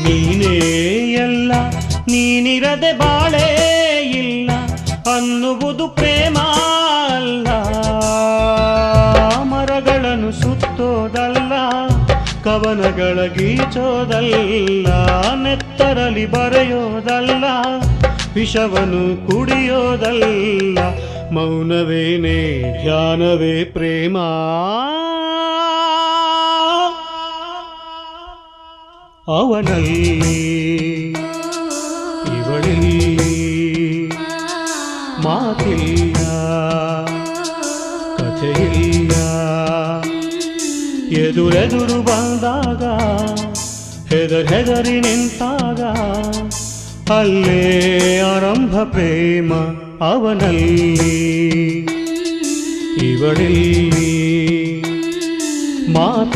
ನೀನೇ ಎಲ್ಲ ನೀನಿರದೆ ಬಾಳೇ ಇಲ್ಲ ಅನ್ನುವುದು ಪ್ರೇಮ ಅಲ್ಲ. ಮರಗಳನ್ನು ಸುತ್ತೋದಲ್ಲ, ಕವನಗಳ ಗೀಚೋದಲ್ಲ, ನೆತ್ತರಲಿ ಬರೆಯೋದಲ್ಲ, ವಿಷವನ್ನು ಕುಡಿಯೋದಲ್ಲ. ಮೌನವೇನೇ ಧ್ಯಾನವೇ ಪ್ರೇಮ. ಅವನಲ್ಲಿ ಇವಳಲ್ಲಿ ಮಾತಿಲ್ಲ, ಕಥೆಯಿಲ್ಲ. ಎದುರೆದುರು ಬಂದಾಗ ಹೆದರಿ ನಿಂತಾಗ ಅಲ್ಲೇ ಆರಂಭ ಪ್ರೇಮ. ಅವನಲ್ಲಿ ಇವಳಲ್ಲಿ ಮಾತಿ